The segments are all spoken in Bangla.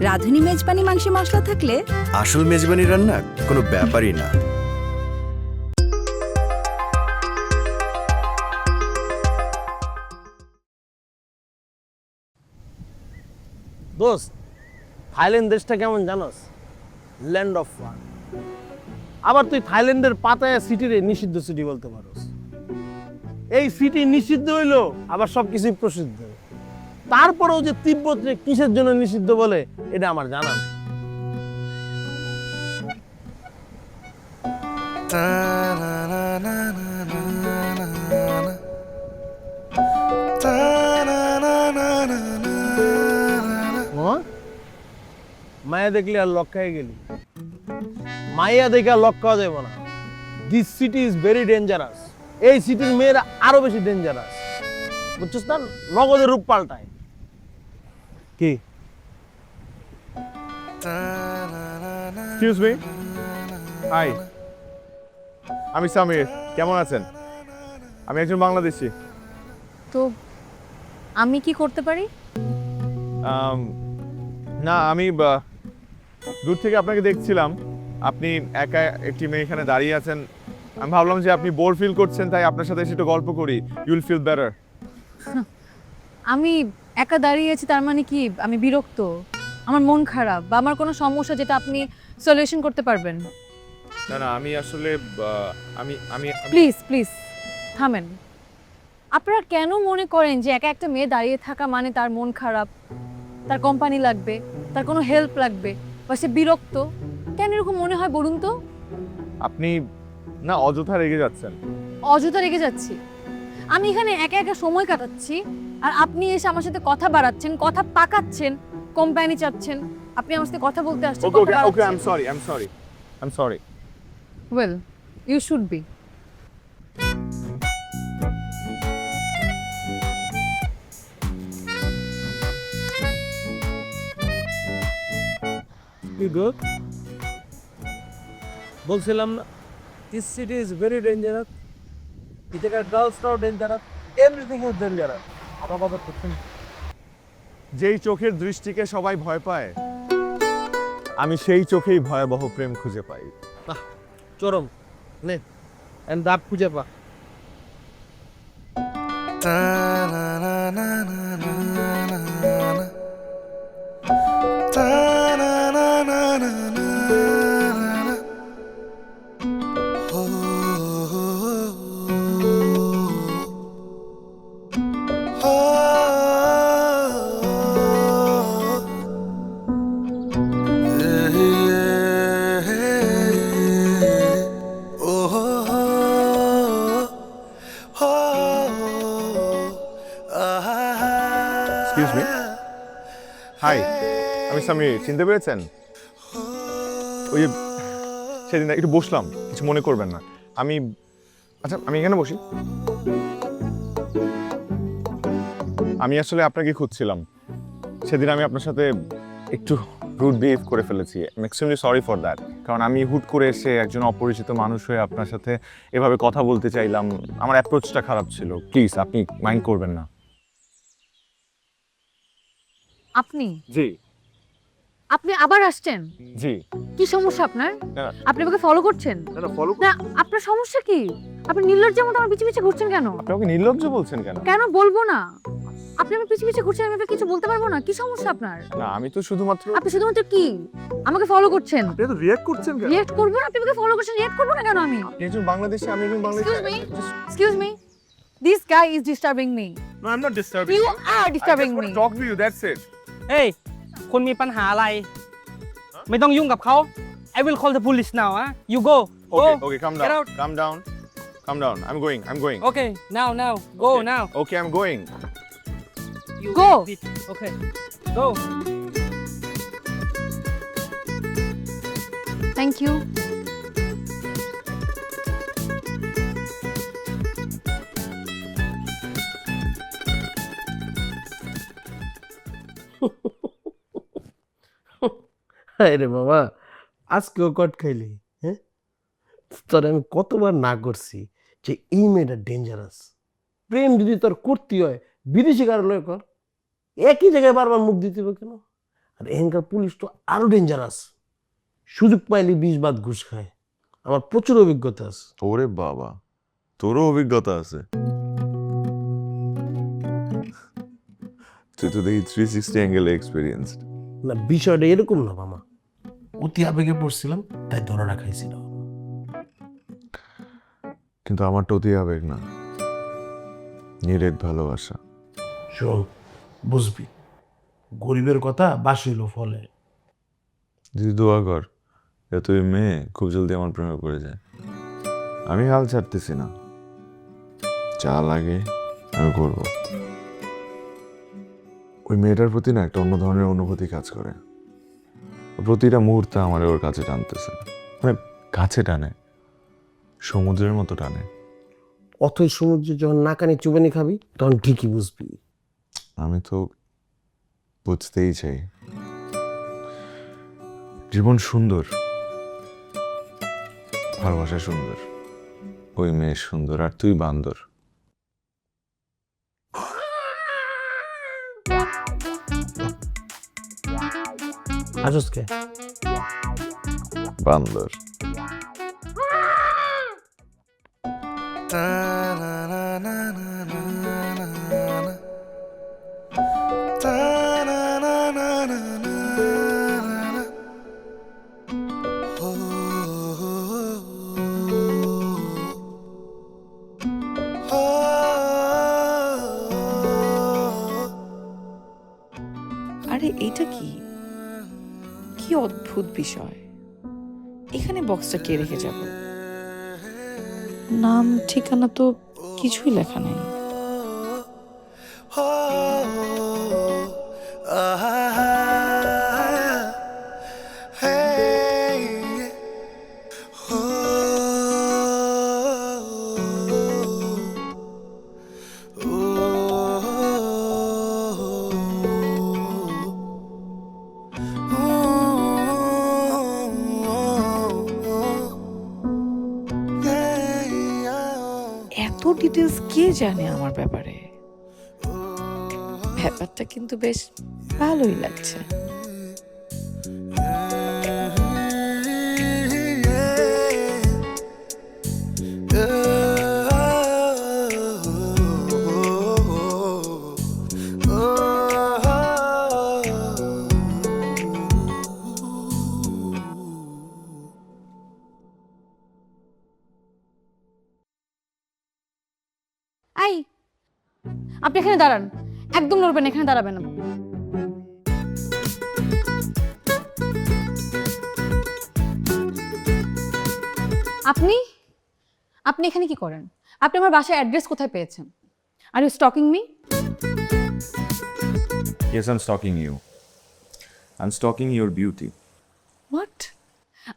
রাঁধুনি মেজবানি মাংসে মশলা থাকলে আসল মেজবানি রান্না কোনো ব্যাপারই না। দোস্ত, থাইল্যান্ড দেশটা কেমন জানোস? Land of fun. আবার তুই থাইল্যান্ডের পাতায়া সিটিরে নিষিদ্ধ সিটি বলতে পারোস। এই সিটি নিষিদ্ধ হইলো, আবার সবকিছুই প্রসিদ্ধ। তারপরেও যে তিব্বত কিসের জন্য নিষিদ্ধ বলে এটা আমার জানা নেই। মায়া দেখলে আর লক্ষ্যায় গেলি, মায়া দেখে আর লক্ষ্য যাবো না। This city is very dangerous. এই সিটির মেয়েরা আরো বেশি ডেঞ্জারাস, বুঝছিস না? নগদের রূপ পাল্টায়। কি? এক্সকিউজ মি, হাই, আমি সামির। কেমন আছেন? আমি একজন বাংলাদেশি। তো আমি কি করতে পারি? না, আমি দূর থেকে আপনাকে দেখছিলাম। আপনি একা একটি মেয়ে এখানে দাঁড়িয়ে আছেন। আমি ভাবলাম যে আপনি বোর ফিল করছেন, তাই আপনার সাথে এসে একটু গল্প করি। You will feel better. আমি একা দাঁড়িয়ে আছি তার মানে কি আমি বিরক্ত? আমার মন খারাপ বা আমার কোনো সমস্যা যেটা আপনি সলিউশন করতে পারবেন? না না, আমি আসলে আমি আমি প্লিজ প্লিজ থামেন। আপনারা কেন মনে করেন যে একা একটা মেয়ে দাঁড়িয়ে থাকা মানে তার মন খারাপ, তার কোম্পানি লাগবে, তার কোনো হেল্প লাগবে বা সে বিরক্ত? কেন এরকম মনে হয় বলুন তো? আপনি না অযথা রেগে যাচ্ছেন। অযথা রেগে যাচ্ছি? আমি এখানে একা একা সময় কাটাচ্ছি আর আপনি এসে আমার সাথে কথা বাড়াচ্ছেন, কথা পাকাচ্ছেন, কোম্পানি চাচ্ছেন, আপনি আমার সাথে কথা বলতে আসছেন। Okay okay okay, I am sorry, I am sorry. Well, you should be. বলছিলাম না, this city is very dangerous. এখানকার গার্লসরাও ডেঞ্জারাস, এভরিথিং ইজ ডেঞ্জারাস। আমার কথা করছেন? যেই চোখের দৃষ্টিকে সবাই ভয় পায়, আমি সেই চোখেই ভয়াবহ প্রেম খুঁজে পাই। চরম নে এন্ড দাপ খুঁজে পা। এক্সকিউজ মি, হাই, আমি সামির। চিনতে পেরেছেন? ওই যে সেদিন একটু বসলাম, কিছু মনে করবেন না। আচ্ছা, আমি এখানে বসি। আমি আসলে আপনাকে খুঁজছিলাম। সেদিন আমি আপনার সাথে একটু রুড বিহেভ করে ফেলেছি। I am extremely sorry for that. কারণ আমি হুট করে এসে একজন অপরিচিত মানুষ হয়ে আপনার সাথে এভাবে কথা বলতে চাইলাম। আমার অ্যাপ্রোচটা খারাপ ছিল। প্লিজ, আপনি মাইন্ড করবেন না। আপনি জি আপনি আবার আসছেন? জি। কি সমস্যা আপনার? না আপনি আমাকে ফলো করছেন? না, ফলো। না, আপনার সমস্যা কি? আপনি নির্লজ্জের মতো আমার পিছে পিছে ঘুরছেন কেন? আপনি আমাকে নির্লজ্জ বলছেন কেন? কেন বলবো না? আপনি আমার পিছে পিছে ঘুরছেন, আমি আপনাকে কিছু বলতে পারবো না? কি সমস্যা আপনার? না, আমি তো শুধুমাত্র। আপনি শুধুমাত্র কি আমাকে ফলো করছেন? আপনি তো রিঅ্যাক্ট করছেন কেন? রিঅ্যাক্ট করবো না? আপনি আমাকে ফলো করছেন, রিঅ্যাক্ট করবো না কেন আমি? আপনি একজন বাংলাদেশী, আমি একজন Excuse me. Bangladeshi. Excuse me. This guy is disturbing me. No, I'm not disturbing You you. are disturbing I just me. want to talk to you, that's it. เฮ้ย คุณมีปัญหาอะไร ไม่ต้องยุ่งกับเขา I will call the police now อะ you go Okay, go okay, calm Get down. out. Calm down. I'm going. okay now go Okay. now Okay, I'm going. You Go. okay go Thank you. আরে বাবা, আজকেও কট খাইলি? হ্যাঁ, তোর আমি কতবার না করছি যে এই মেয়েটা ডেঞ্জারাস। প্রেম যদি তোর করতে হয় বিদেশি কারো লয় কর, একই জায়গায় বারবার মুখ দিতে হবে কেন? আর এখানকার পুলিশ তো আরো ডেঞ্জারাস, সুযোগ পাইলে 20 বাদ ঘুষ খায়। আমার প্রচুর অভিজ্ঞতা আছে। ওরে বাবা, তোরও অভিজ্ঞতা আছে? তুই তো দেখি 360 অ্যাঙ্গেলে এক্সপিরিয়েন্সড। না, বিষয়টা এরকম না মামা, অতি আবেগে পড়ছিলাম তাই ধরা খাইছিল। কিন্তু আমারটা অতি আবেগ না, নিরেট ভালোবাসা। শোন, বুঝবি, গরিবের কথা বাসিল ফলে। তুই দোয়া কর তুই মেয়ে খুব জলদি আমার প্রেমে পড়ে যায়। আমি হাল ছাড়তেছি না, যা লাগে আমি করব। ওই মেয়েটার প্রতি না একটা অন্য ধরনের অনুভূতি কাজ করে। প্রতিটা মুহূর্তে আমার ওর কাছে টানতেছে, মানে কাছে টানে, সমুদ্রের মতো টানে। অথই সমুদ্রে যখন নাকানি চুবানি খাবি তখন ঠিকই বুঝবি। আমি তো বুঝতেই চাই। জীবন সুন্দর, ভালোবাসা সুন্দর, ওই মেয়ে সুন্দর, আর তুই বান্দর। আসসকে বান্দর। আরে এটা কি কি অদ্ভুত বিষয়! এখানে বক্সটা কে রেখে যাব? নাম ঠিকানা তো কিছুই লেখা নেই। এত ডিটেলস কে জানে আমার ব্যাপারে? ব্যাপারটা কিন্তু বেশ ভালোই লাগছে। আই, আপনি এখানে দাঁড়ান, একদম নড়বেন, এখানে দাঁড়াবেন না। আপনি আপনি এখানে কি করেন? আপনি আমার বাসার অ্যাড্রেস কোথায় পেয়েছেন? Are you stalking me? Yes, I'm stalking you. I'm stalking your beauty. What?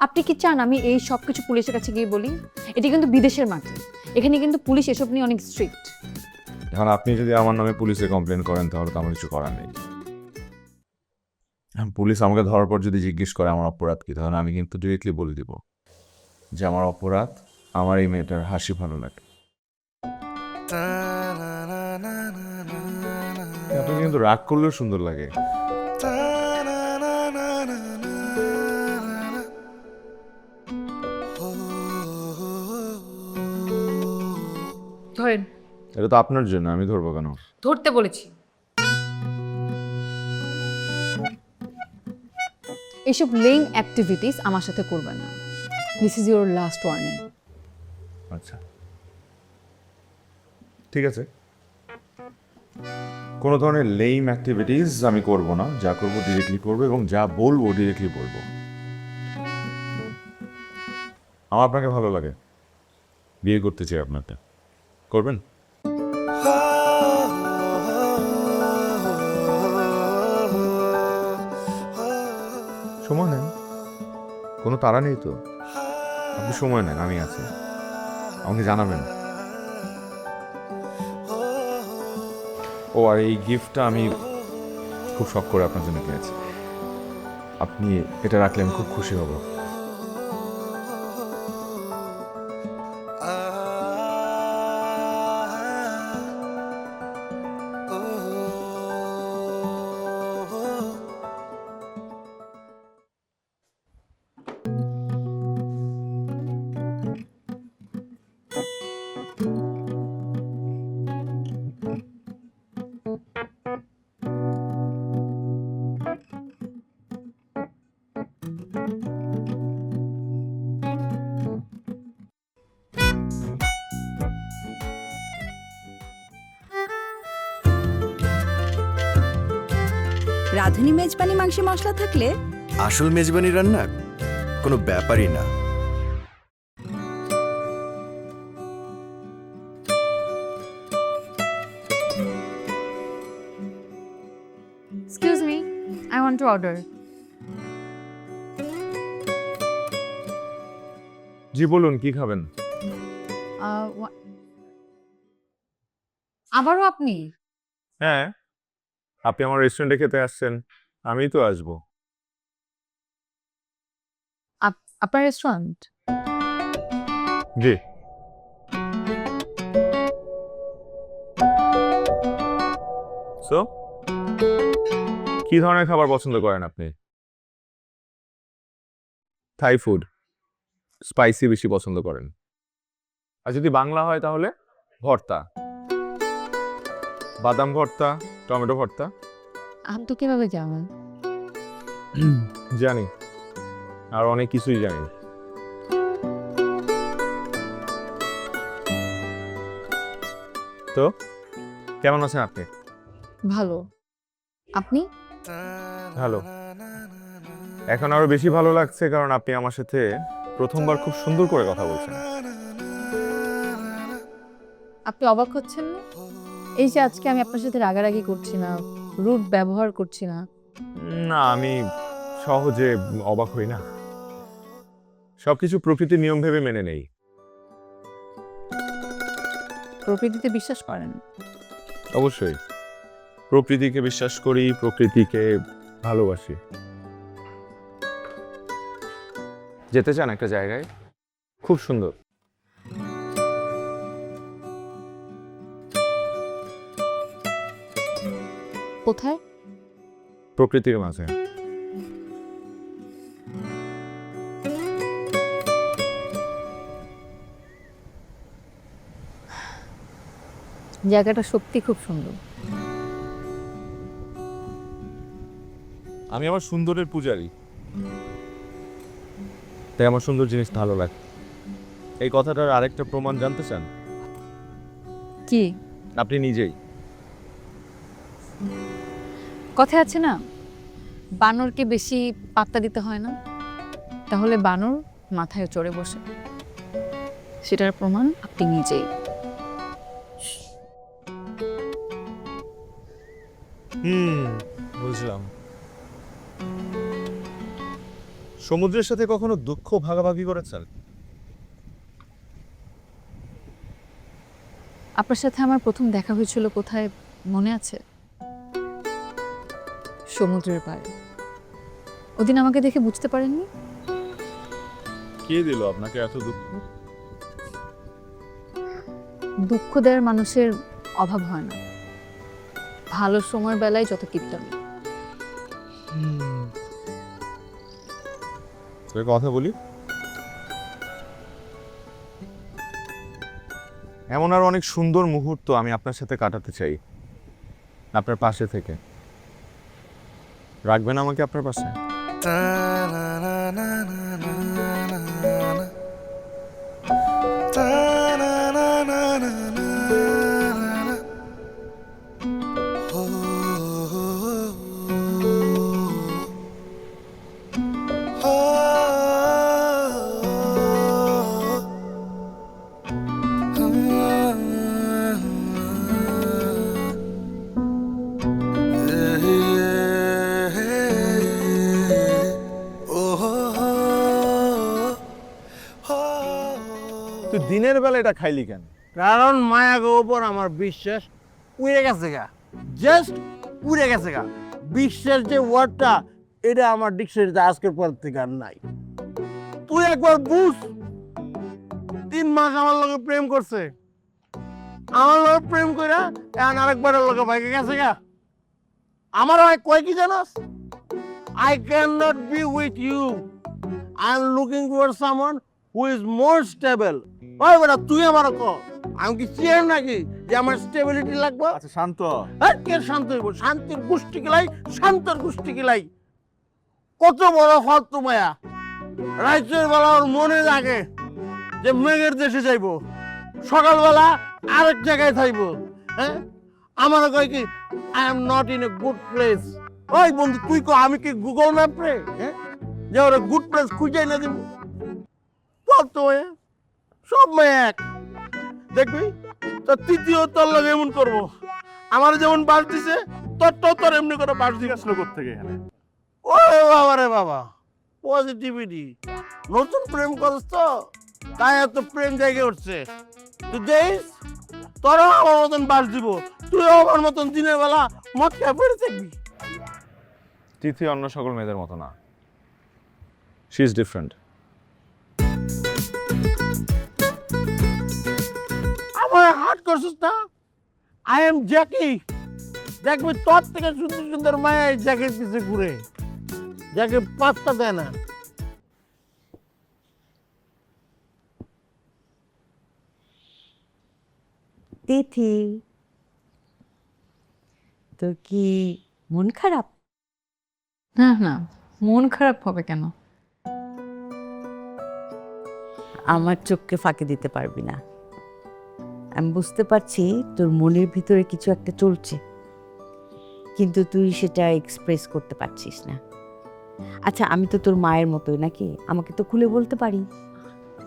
আপনি কি চান আমি এই সব কিছু পুলিশের কাছে গিয়ে বলি? এটি কিন্তু বিদেশের মাটি, এখানে কিন্তু পুলিশ এসব নিয়ে অনেক স্ট্রিক্ট। এখন আপনি যদি আমার নামে পুলিশে কমপ্লেন করেন তাহলে তো আমার কিছু করার নেই। পুলিশ আমাকে ধরার পর যদি জিজ্ঞেস করে আমার অপরাধ কি, তাহলে আমি কিন্তু ডিরেক্টলি বলে দিব যে আমার অপরাধ আমার এই মেয়েটার হাসি ভালো লাগে। আপনাকে কিন্তু রাগ করলেও সুন্দর লাগে। ধরেন। এটা তো আপনার জন্য, আমি ধরবো কেন? ধরতে বলেছি। এইসব লেইং অ্যাক্টিভিটিস আমার সাথে করবেন না। This is your last warning. আচ্ছা ঠিক আছে, কোনো ধরনের লেইম অ্যাক্টিভিটিস আমি করব না। যা করব ডিরেক্টলি করবো এবং যা বলবো ডিরেক্টলি বলবো। আমার আপনাকে ভালো লাগে, বিয়ে করতে চাই আপনাকে, করবেন? সময় নেন, কোনো তাড়া নেই তো। আপনি সময় নেন, আমি আছি, আমাকে জানাবেন। ও আর এই গিফটটা আমি খুব শখ করে আপনার জন্য কিনেছি, আপনি এটা রাখলে আমি খুব খুশি হব। রাঁধুনি মেজবানি মাংসে মশলা থাকলে আসল মেজবানি রান্না কোনো ব্যাপারই না। Excuse me, I want to order. জি বলুন, কি খাবেন? আবারও আপনি? হ্যাঁ, আপনি আমার রেস্টুরেন্টে খেতে আসছেন, আমিই তো আসবো। আপনার রেস্টুরেন্ট? জি। সো কি ধরনের খাবার পছন্দ করেন আপনি? থাই ফুড, স্পাইসি বেশি পছন্দ করেন? আর যদি বাংলা হয় তাহলে ভর্তা, বাদাম ভর্তা, টমেটো ভর্তা। আপনি তো কিভাবে জানেন? জানি, আর অনেক কিছুই জানি। তো কেমন আছেন আপনি? ভালো। আপনি? ভালো। এখন আরো বেশি ভালো লাগছে কারণ আপনি আমার সাথে প্রথমবার খুব সুন্দর করে কথা বলছেন। আপনি অবাক হচ্ছেন না? এই যে আজকে আমি আপনার সাথে রাগারাগি করছি না, রুড ব্যবহার করছি না। না, আমি সহজে অবাক হই না। সবকিছু প্রকৃতির নিয়ম ভেবে মেনে নেই। প্রকৃতিতে বিশ্বাস করেন? অবশ্যই প্রকৃতিকে বিশ্বাস করি, প্রকৃতিকে ভালোবাসি। যেতে চান একটা জায়গায়? খুব সুন্দর। কোথায়? প্রকৃতির মাঝে। জায়গাটা সত্যি খুব সুন্দর। আমি আমার সুন্দরের পূজারী, তাই আমার সুন্দর জিনিস ভালো লাগে। এই কথাটার আরেকটা প্রমাণ জানতে চান? কি? আপনি নিজেই। কথা আছে না, বানরকে বেশি পাত্তা দিতে হয় না, তাহলে বানর মাথায় চড়ে বসে। সেটার প্রমাণ আপনি নিজেই। বুঝলাম। সমুদ্রের সাথে কখনো দুঃখ ভাগাভাগি করেছেন? আপনার সাথে আমার প্রথম দেখা হয়েছিল কোথায় মনে আছে? সমুদ্রের পাড়ে। ওদিন আমাকে দেখে বুঝতে পারেননি? কে দিল আপনাকে এত দুঃখ? দুঃখ দেওয়ার মানুষের অভাব হয় না, ভালো সময়ের বেলায় যত কিপটামি। কথা বলি, এমন আর অনেক সুন্দর মুহূর্ত আমি আপনার সাথে কাটাতে চাই, আপনার পাশে থেকে। রাখবেন আমাকে আপনার পাশে? তুই দিনের বেলা এটা খাইলি কেন? কারণ মায়াগো ওপর আমার বিশ্বাস উড়ে গেছে গা, জাস্ট উড়ে গেছে গা। বিশ্বাস যে ওয়ার্ডটা, এটা আমার ডিকশনারিতে আজকের পর থেকে আর নাই। তুই একবার বুঝ, 3 মাস আমার লগে প্রেম করছে, আমার লগে প্রেম কইরা এখন আরেকবারের লগে ভাইকে গেছে গা। আমার হয় কয় কি জানাস, I cannot be with you. I am looking for someone who is more stable. ওই বেটা তুই আমার ক, আমি কি চেয়ার নাকি যে আমার স্টেবিলিটি লাগবে? আচ্ছা শান্ত। আর কে শান্ত হইব? শান্তির গোষ্ঠী কিলাই, শান্তর গোষ্ঠী কিলাই। কত বড় ফালতু মায়া। রাইতের বেলা ওর মনে লাগে যে মেঘের দেশে যাইব, সকালবেলা আরেক জায়গায় থাকবো। হ্যাঁ, আমার কয় কি, I am not in a good place, ওই বন্ধু তুই কো আমি কি গুগল ম্যাপ রে হ্যাঁ যে ওরা গুড প্লেস খুঁজে এনে দিব তোর তো সব মেয়ে এক দেখবি তো তৃতীয় তোর লগে এমন করবো আমার যেমন বাস দিছে তোর এমনি করে বাস দিয়ে আসলো কোথেকে এখানে ও বাবা রে বাবা পজিটিভিটি নতুন প্রেম করছ তো তাই এত প্রেম জায়গায় উঠছে তুই দেখ তোরও আমার মতন বাস দিব তুইও আমার মতন দিনের বেলা মদ খেয়ে পড়ে থাকবি তিথি অন্য সকল মেয়েদের মতো না, শি ইজ ডিফারেন্ট। আমার হার্ট করছিস না আই এম জ্যাকি দেখবি তোর থেকে সুন্দর সুন্দর মায়া জ্যাকের পিছে ঘুরে জ্যাকে পাত্তা দেয় না তিথি তোর কি মন খারাপ? না না, মন খারাপ হবে কেন? আমার চোখকে ফাঁকি দিতে পারবি না। আমি বুঝতে পারছি তোর মনের ভিতরে কিছু একটা চলছে, কিন্তু তুই সেটা এক্সপ্রেস করতে পারছিস না। আচ্ছা, আমি তো তোর মায়ের মতোই নাকি? আমাকে তো খুলে বলতে পারি।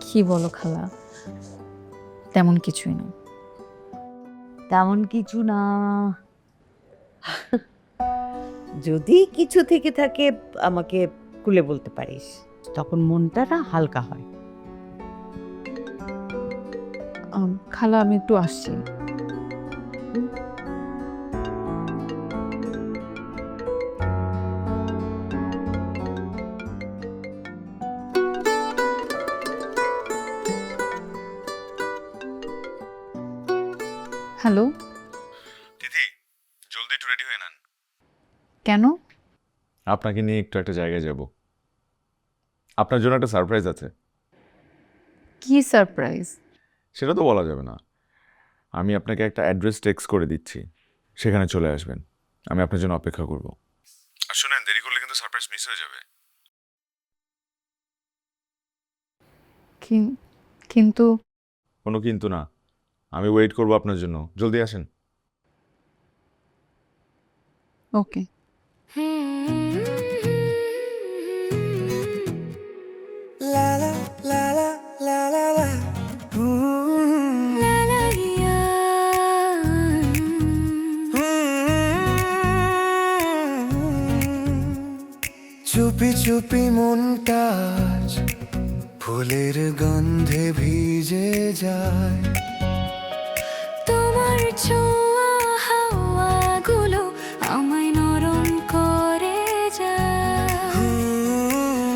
কি বলো খালা? তেমন কিছুই না। তেমন কিছু না। যদি কিছু থেকে থাকে আমাকে খুলে বলতে পারিস, তখন মনটা না হালকা হয়। খালা আমি একটু আসছি। হ্যালো, তিথি জলদি একটু রেডি হয়ে নেন, কেন? আপনাকে নিয়ে একটু একটা জায়গায় যাব। আপনার জন্য একটা সারপ্রাইজ আছে। কি সারপ্রাইজ? সেটা তো বলা যাবে না। আমি আপনাকে একটা অ্যাড্রেস টেক্সট করে দিচ্ছি, সেখানে চলে আসবেন। আমি আপনার জন্য অপেক্ষা করব। আর শুনেন, দেরি করলে কিন্তু সারপ্রাইজ মিস হয়ে যাবে। কিন্তু কোনো কিন্তু না, আমি ওয়েট করব আপনার জন্য। জলদি আসেন। ওকে। চুপি চুপি মনটা আজ ফুলের গন্ধে ভিজে যায়, তোমার ছোঁয়া হাওয়াগুলো আমায় নরম করে যায়।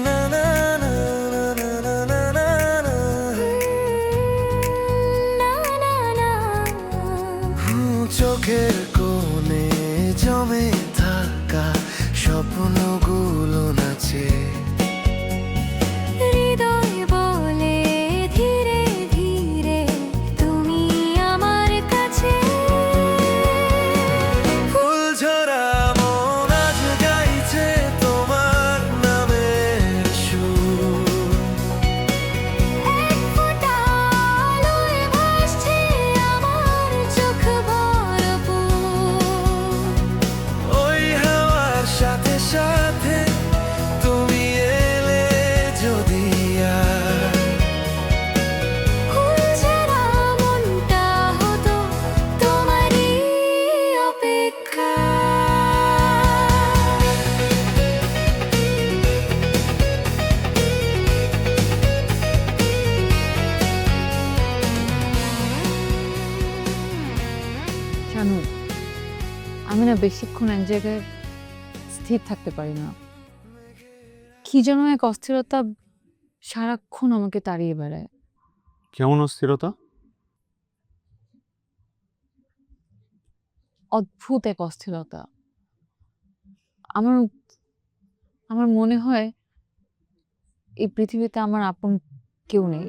না না না না না না না না। না না না চোখের কোণে জমে থাকা স্বপ্নগুলো নাচে, হৃদয় বলে ধীরে ধীরে তুমি আমার কাছে। ফুল ঝরা মন আজ গাইছে তোমার নামের সুর। এক ফোঁটা আলোয় ভাসছে আমার চোখ ভরপুর। ওই হাওয়ার সাথে সাথে তুমি এলে যদি আর, ফুল ঝরা মনটা হতো তোমারই অপেক্ষা। জানো, আমি না বেশিক্ষণ এক জায়গায় স্থির থাকতে পারি না। কি যেন এক অস্থিরতা সারাক্ষণ আমাকে তাড়িয়ে বেড়ায়। কেমন অস্থিরতা? অদ্ভুত এক অস্থিরতা। আমার আমার মনে হয় এই পৃথিবীতে আমার আপন কেউ নেই।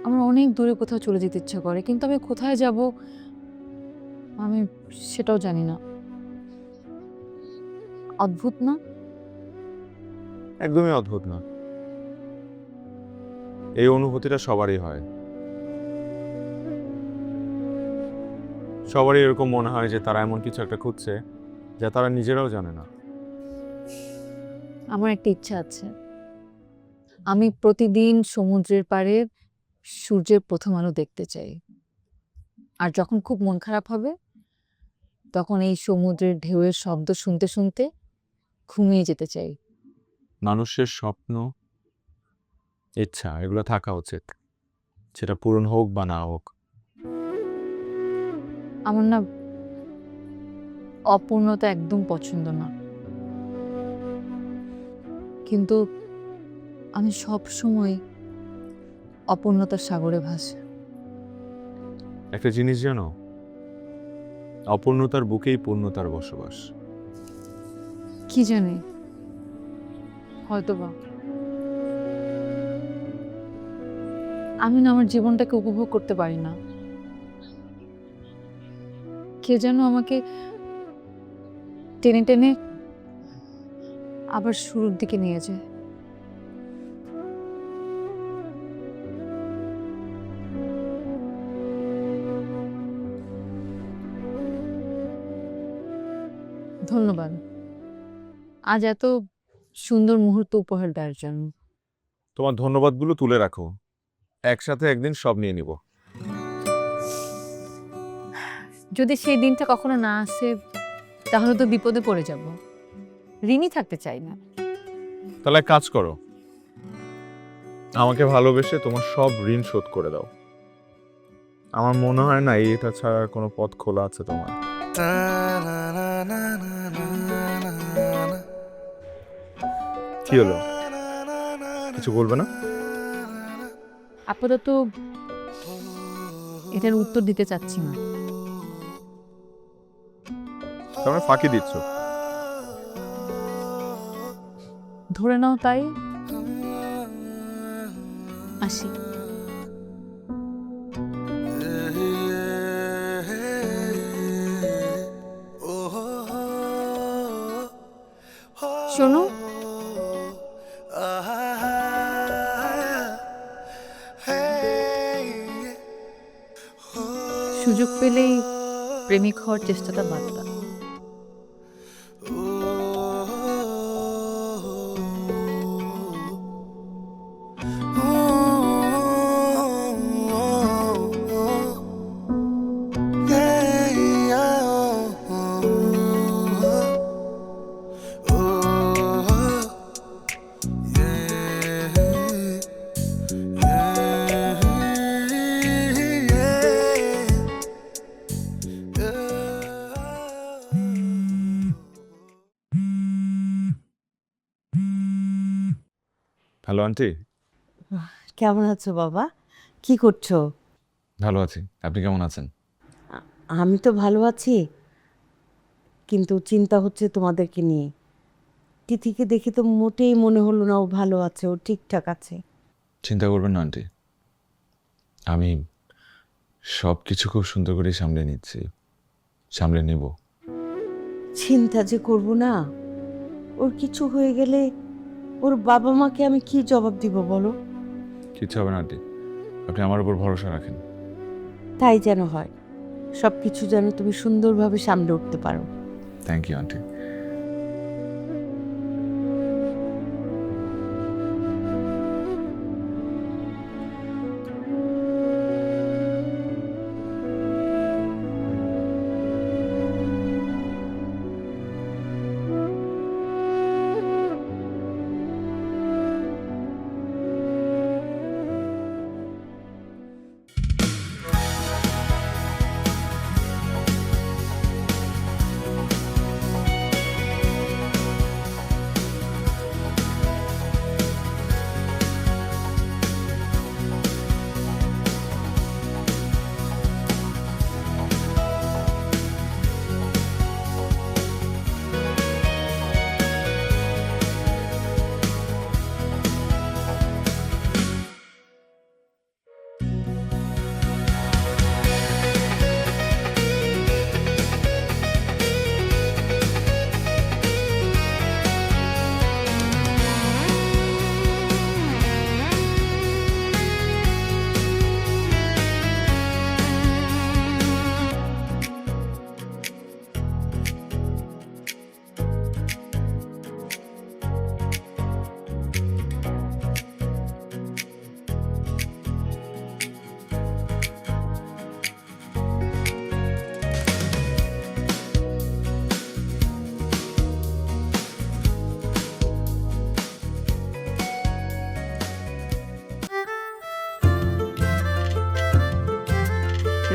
আমার অনেক দূরে কোথাও চলে যেতে ইচ্ছা করে, কিন্তু আমি কোথায় যাব আমি সেটাও জানি না। অদ্ভুত না? একদমই অদ্ভুত না। এই অনুভূতিটা সবারই হয়। সবারই এরকম মনে হয় যে তারা এমন কিছু একটা খুঁজছে যা তারা নিজেরাও জানে না। আমার একটা ইচ্ছা আছে, আমি প্রতিদিন সমুদ্রের পাড়ে সূর্যের প্রথম আলো দেখতে চাই। আর যখন খুব মন খারাপ হবে তখন এই সমুদ্রের ঢেউয়ের শব্দ শুনতে শুনতে ঘুমিয়ে যেতে চাই। মানুষের স্বপ্ন, ইচ্ছা এগুলো থাকা উচিত, সেটা পূরণ হোক বা না হোক। আমার না অপূর্ণতা একদম পছন্দ না, কিন্তু আমি সব সময় অপূর্ণতার সাগরে ভাসি। একটা জিনিস জানো, অপূর্ণতার বুকেই পূর্ণতার বসবাস। কি জানি, হয়তোবা আমি না আমার জীবনটাকে উপভোগ করতে পারি না। কে যেন আমাকে টেনে টেনে আবার শুরুর দিকে নিয়ে যায়। ধন্যবাদ আজ এত সুন্দর মুহূর্ত উপহার দেওয়ার জন্য। তোমার ধন্যবাদগুলো তুলে রাখো, একসাথে একদিন সব নিয়ে নিব। যদি সেই দিনটা কখনো না আসে তাহলে তো বিপদে পড়ে যাব। ঋণী থাকতে চাই না। তাহলে এক কাজ করো, আমাকে ভালোবেসে তোমার সব ঋণ শোধ করে দাও। আমার মনে হয় না এটা ছাড়া আর কোনো পথ খোলা আছে তোমার। কি হলো, কিছু বলবে না? আপাতত এটার উত্তর দিতে চাচ্ছি না। তোমরা ফাঁকি দিচ্ছ। ধরে নাও তাই। আসি। শোনো, সুযোগ পেলেই প্রেমিক হওয়ার চেষ্টাটা বাদ দাও। Hello aunty. কেমন আছো বাবা? কি করছো? ভালো আছি, আপনি কেমন আছেন? আমি তো ভালো আছি, কিন্তু চিন্তা হচ্ছে তোমাদেরকে নিয়ে। তিথিকে দেখে তো মোটেই মনে হলো না ও ভালো আছে, ও ঠিকঠাক আছে। চিন্তা করবেন না আন্টি, আমি সব কিছু খুব সুন্দর করে সামলে নিচ্ছি, সামলে নেব। চিন্তা যে করবো না, ওর কিছু হয়ে গেলে ওর বাবা মাকে আমি কি জবাব দিব বলো? কিচ্ছু হবে না আন্টি, আপনি আমার উপর ভরসা রাখেন। তাই যেন হয়, সব কিছু যেন তুমি সুন্দরভাবে সামলে উঠতে পারো। Thank you aunty.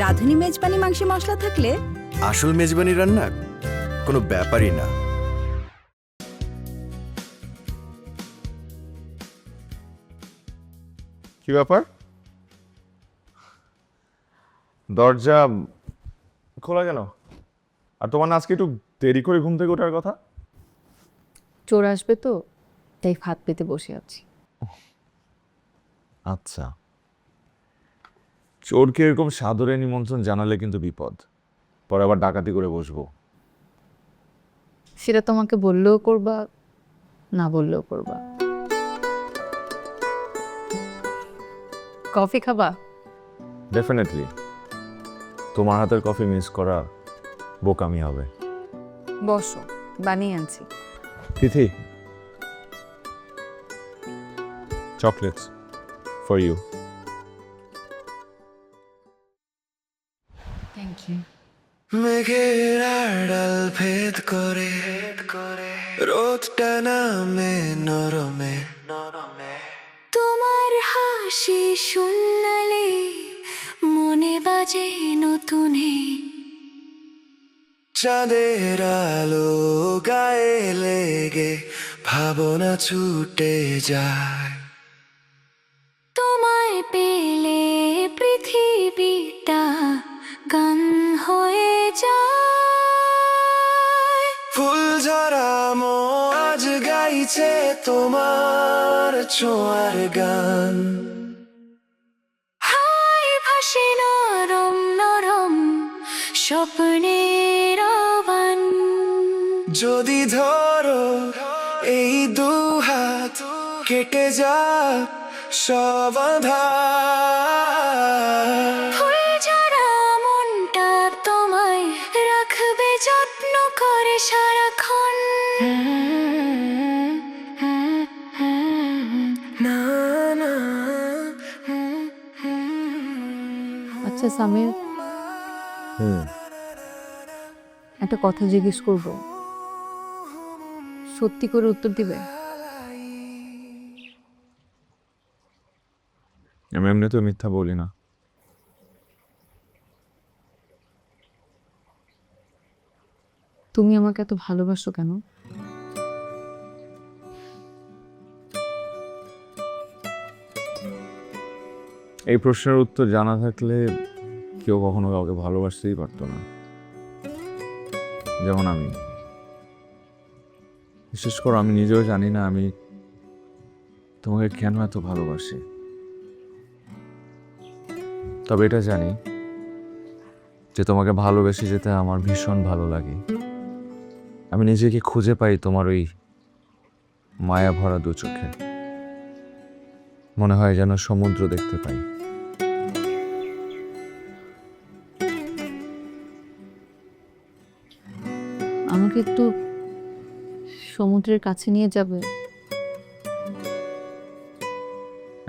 রাঁধুনি মেজবানি মাংসে মশলা থাকলে আসল মেজবানি রান্না কোনো ব্যাপারই না। কি ব্যাপার, দরজা খোলা কেন? আর তোমার না আজকে একটু দেরি করে ঘুম থেকে ওঠার কথা? চোর আসবে তো, তাই ফাঁদ পেতে বসে আছি। আচ্ছা, চোরকে এরকম সাদরে নিমন্ত্রণ জানালে কিন্তু বিপদ, পরে আবার ডাকাতি করে বসবো। সেটা তোমাকে বললেও করবা, না বললেও করবা। কফি খাবা? ডেফিনেটলি, তোমার হাতের কফি মিস করা বোকামি হবে। বসো, বানিয়ে আনছি। Tithi, chocolates for you. Thank you. মেঘের আড়াল ভেদ করে রোদটা নামে নরমে তোমার হাসি শুনলে মনে বাজে নতুনে চাঁদের আলো গায়ে লেগে ভাবনা ছুটে যায়। তোমায় পেলে পৃথিবীটা গান হয়ে যায়। ফুল ঝরা আজ গাইছে তোমার ছোঁয়ার গান। হাই ভাসে নরম নরম স্বপ্নের আহ্বান। যদি ধরো এই দুহাত কেটে যাক সব আঁধার। ফুল ঝরা মনটা তোমায় রাখবে যত্ন করে সারাক্ষণ। না না আচ্ছা সামির, একটা কথা জিজ্ঞেস করব, সত্যি করে উত্তর দিবে? আমি এমনি তো মিথ্যা বলি না। তুমি আমাকে এত ভালোবাসো কেন? এই প্রশ্নের উত্তর জানা থাকলে কেউ কখনো কাউকে ভালোবাসতেই পারতো না, যেমন আমি। বিশেষ করে আমি নিজেও জানি না আমি তোমাকে কেন এত ভালোবাসি। তবে এটা জানি যে তোমাকে ভালোবেসে যেতে আমার ভীষণ ভালো লাগে। আমি নিজেকে খুঁজে পাই তোমার ওই মায়া ভরা দু চোখে। মনে হয় যেন সমুদ্র দেখতে পাই। আমাকে একটু সমুদ্রের কাছে নিয়ে যাবে?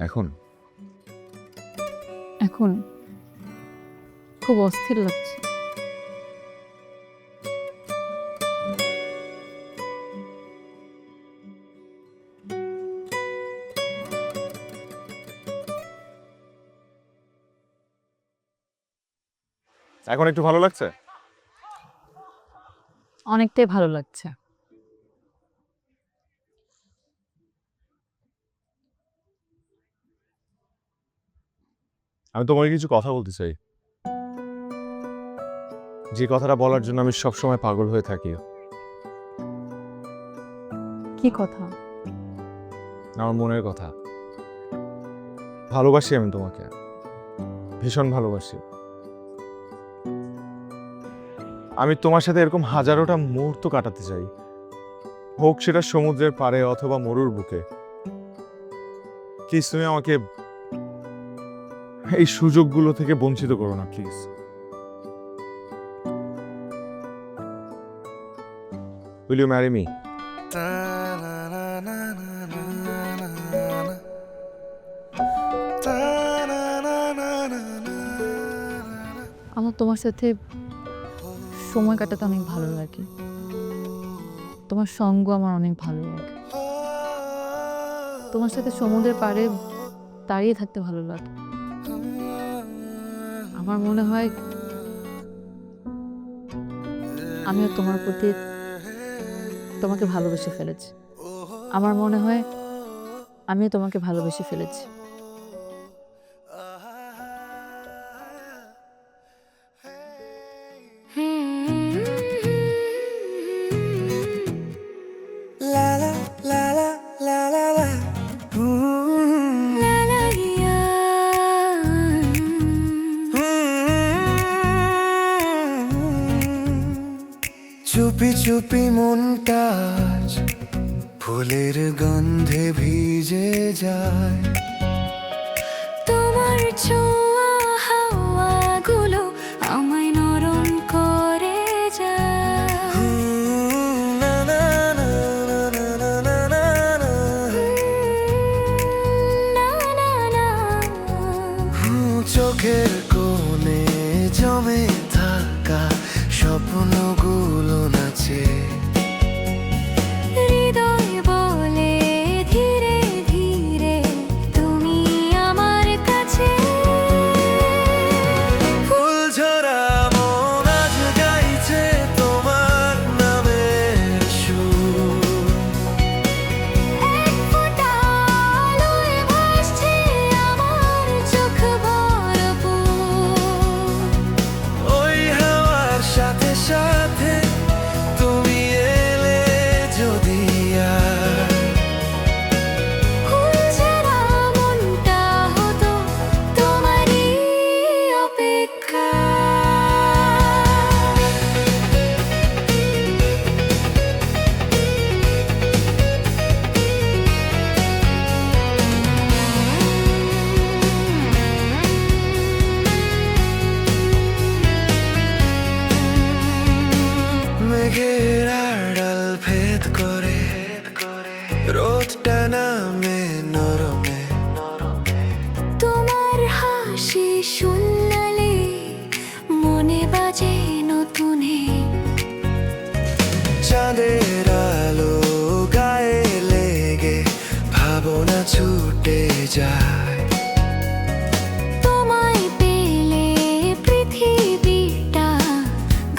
এখন এখন খুব অস্থির লাগছে। এখন একটু ভালো লাগছে? অনেকটাই ভালো লাগছে। আমি তোমাকে কিছু কথা বলতে চাই, যে কথাটা বলার জন্য আমি সবসময় পাগল হয়ে থাকি। কি কথা? আমার মনের কথা। ভালোবাসি আমি তোমাকে, ভীষণ ভালোবাসি। আমি তোমার সাথে এরকম হাজারোটা মুহূর্ত কাটাতে চাই, হোক সেটা সমুদ্রের পাড়ে অথবা মরুর বুকে। প্লিজ তুমি আমাকে এই সুযোগগুলো থেকে বঞ্চিত করো না, please. Will you marry me? আমার তোমার সাথে সময় কাটাতে অনেক ভালো লাগে। তোমার সঙ্গ আমার অনেক ভালো লাগে। তোমার সাথে সমুদ্রের পাড়ে দাঁড়িয়ে থাকতে ভালো লাগে। আমার মনে হয় আমিও তোমার প্রতি তোমাকে ভালোবেসে ফেলেছি। আমার মনে হয় আমিও তোমাকে ভালোবেসে ফেলেছি। La la la la la la la. La la ya. চুপি চুপি মনটা আজ ফুলের গন্ধে ভিজে যায়। তোমার ছোঁয়া হাওয়াগুলো আমায় নরম করে যায়। না না না না না না না না। না না না। চোখের কোণে জমে থাকা স্বপ্নগুলো নাচে। হৃদয় বলে ধীরে ধীরে তুমি আমার কাছে। ফুল ঝরা মন আজ গাইছে তোমার নামের সুর। এক ফোঁটা আলোয় ভাসছে আমার চোখ ভরপুর। ওই হাওয়ার সাথে সাথে তুমি এলে যদি আর। ফুল ঝরা মনটা হতো তোমারই অপেক্ষা। মেঘের আড়াল ভেদ করে রোদটা নামে নরমে। তোমার হাসি শুনলে মনে বাজে নতুনে। চাঁদের আলো গায়ে লেগে ভাবনা ছুটে যায়। তোমায় পেলে পৃথিবীটা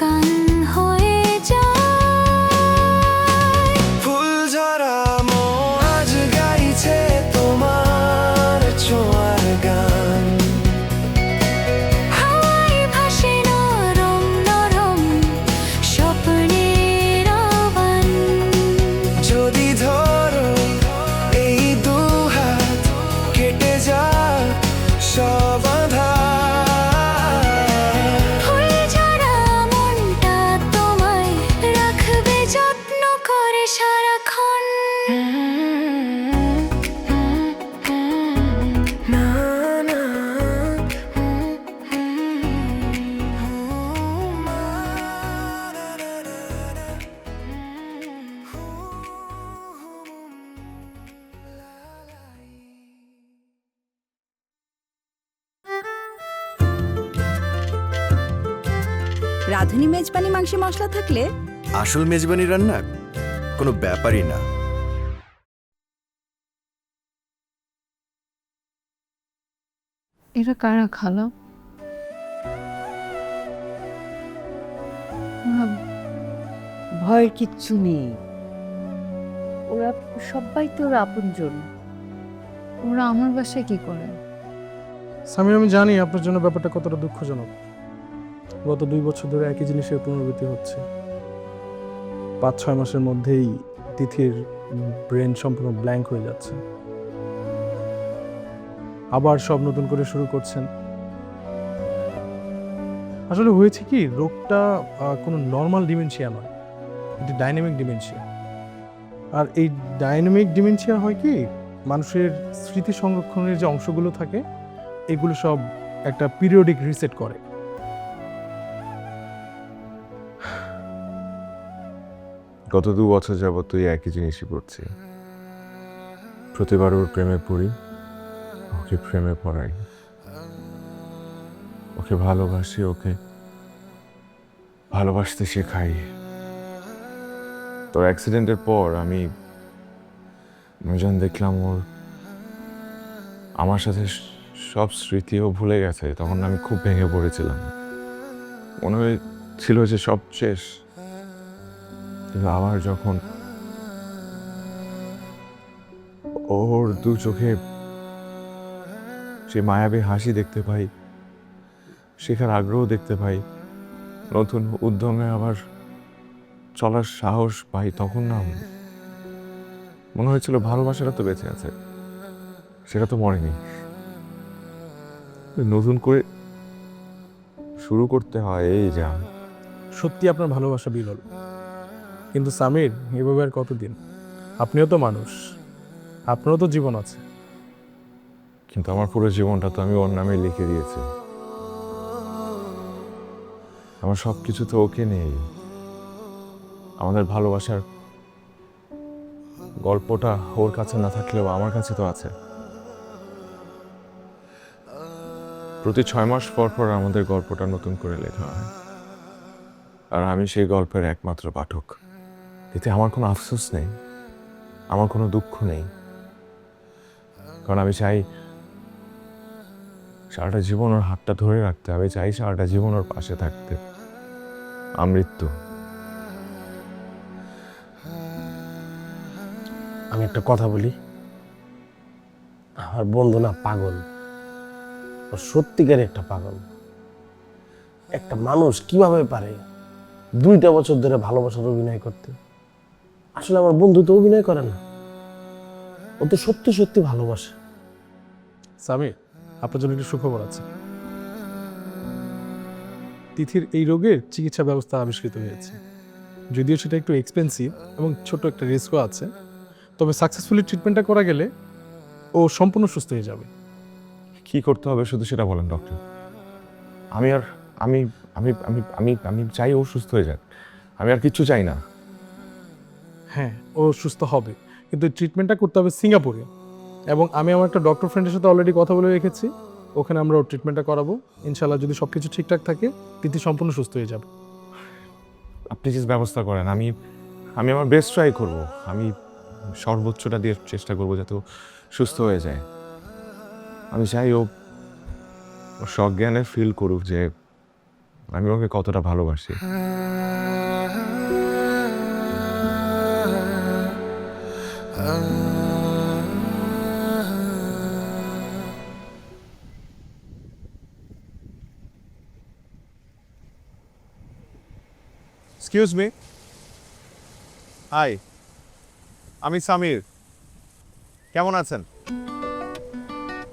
গান হয়ে যায়। ফুল ঝরা মন আজ গাইছে তোমার ছোঁয়ার গান। হাওয়ায় ভাসে নরম নরম স্বপ্নের আহ্বান। যদি ধরো এই দু হাত কেটে যাক সব আঁধার। ফুল ঝরা মনটা তোমায় রাখবে যত্ন করে সারাক্ষণ। না না রাঁধুনি মেজবানি মাংসে মশলা থাকলে আসল মেজবানি রান্না কোনো ব্যাপারই না। এটা কারা খালা? ভয়ের কিচ্ছু নেই, ওরা সবাই তোর আপনজন। ওরা আমার বাসায় কি করে? সামির, আমি জানি আপনার জন্য ব্যাপারটা কতটা দুঃখজনক। গত 2 বছর ধরে একই জিনিসের পুনরাবৃত্তি হচ্ছে। 5-6 মাসের মধ্যেই তিথির ব্রেন সম্পূর্ণ ব্ল্যাঙ্ক হয়ে যাচ্ছে। আবার সব নতুন করে শুরু করছেন। আসলে হয়েছে কি, রোগটা কোনো নর্মাল ডিমেনশিয়া নয়, এটি ডাইনামিক ডিমেনশিয়া। আর এই ডাইনামিক ডিমেনশিয়া হয় কি, মানুষের স্মৃতি সংরক্ষণের যে অংশগুলো থাকে এগুলো সব একটা পিরিয়ডিক রিসেট করে। গত 2 বছর যাবত তুই একই জিনিসই করছি। প্রতিবার ওর প্রেমে পড়ি, ওকে প্রেমে পড়াই, ওকে ভালোবাসি, ওকে ভালোবাসতে শেখাই। তোর অ্যাক্সিডেন্টের পর আমি যখন দেখলাম ওর আমার সাথে সব স্মৃতিও ভুলে গেছে, তখন আমি খুব ভেঙে পড়েছিলাম। মনে হয়েছিল যে সব শেষ। কিন্তু আবার যখন ওর দু চোখে সে মায়াবী হাসি দেখতে পাই, শেখার আগ্রহ দেখতে পাই, নতুন উদ্যমে আবার চলার সাহস পাই, তখন না মনে হয়েছিল ভালোবাসাটা তো বেঁচে আছে, সেটা তো মরেনি। নতুন করে শুরু করতে হয়, এই যা। সত্যি আপনার ভালোবাসা বিরল, কিন্তু সামির এভাবে আর কতদিন? আপনিও তো মানুষ, আপনারও তো জীবন আছে। কিন্তু আমার পুরো জীবনটা তো আমি ওর নামে লিখে দিয়েছি। আমার সব কিছু তো ওকে নেই। আমাদের ভালোবাসার গল্পটা ওর কাছে না থাকলেও আমার কাছে তো আছে। প্রতি 6 মাস পর পর আমাদের গল্পটা নতুন করে লেখা হয়, আর আমি সেই গল্পের একমাত্র পাঠক। এতে আমার কোনো আফসোস নেই, আমার কোনো দুঃখ নেই, কারণ আমি চাই সারাটা জীবন ওর হাতটা ধরে রাখতে। আমি চাই সারাটা জীবন ওর পাশে থাকতে, আমৃত্যু। আমি একটা কথা বলি, আমার বন্ধু না পাগল, ও সত্যিকার একটা পাগল। একটা মানুষ কিভাবে পারে 2টা বছর ধরে ভালোবাসার অভিনয় করতে? আসলে আমার বন্ধু তো অভিনয় করে না, ও তো সত্যি সত্যি ভালোবাসে। সামির, আপনার জন্য একটু সুখবর আছে। তিথির এই রোগের চিকিৎসা ব্যবস্থা আবিষ্কৃত হয়েছে। যদিও সেটা একটু এক্সপেন্সিভ এবং ছোট একটা রিস্কও আছে, তবে সাকসেসফুলি ট্রিটমেন্টটা করা গেলে ও সম্পূর্ণ সুস্থ হয়ে যাবে। কি করতে হবে শুধু সেটা বলেন ডক্টর। আমি আর আমি আমি আমি আমি আমি চাই ও সুস্থ হয়ে যাক, আমি আর কিচ্ছু চাই না। হ্যাঁ, ও সুস্থ হবে, কিন্তু ট্রিটমেন্টটা করতে হবে সিঙ্গাপুরে। এবং আমি আমার একটা ডক্টর ফ্রেন্ডের সাথে অলরেডি কথা বলে রেখেছি, ওখানে আমরা ওর ট্রিটমেন্টটা করাবো। ইনশাল্লাহ যদি সব কিছু ঠিকঠাক থাকে, তিথি সম্পূর্ণ সুস্থ হয়ে যাবে। আপনি যে ব্যবস্থা করেন, আমি আমি আমার বেস্ট ট্রাই করব। আমি সর্বোচ্চটা দিয়ে চেষ্টা করব যাতে ও সুস্থ হয়ে যায়। আমি চাই ও সজ্ঞানে ফিল করুক যে আমি ওকে কতটা ভালোবাসি। Excuse me. হাই, আমি সামির। কেমন আছেন?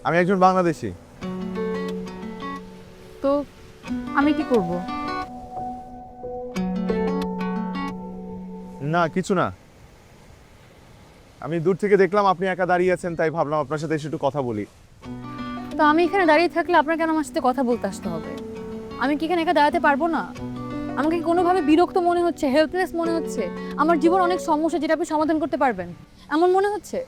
আমি একজন বাংলাদেশি। তো আমি কি করব? না, কিছু না। আমি দূর থেকে দেখলাম আপনি একা দাঁড়িয়ে আছেন, তাই ভাবলাম আপনার সাথে এসে একটু কথা বলি। তো আমি এখানে দাঁড়িয়ে থাকলে আপনার কেন আমার সাথে কথা বলতে আসতে হবে? আমি কি এখানে একা দাঁড়াতে পারবো না? আমাকে কি কোনোভাবে বিরক্ত মনে হচ্ছে, হেল্পলেস মনে হচ্ছে? আমার জীবন অনেক সমস্যা যেটা আপনি সমাধান করতে পারবেন এমন মনে হচ্ছে?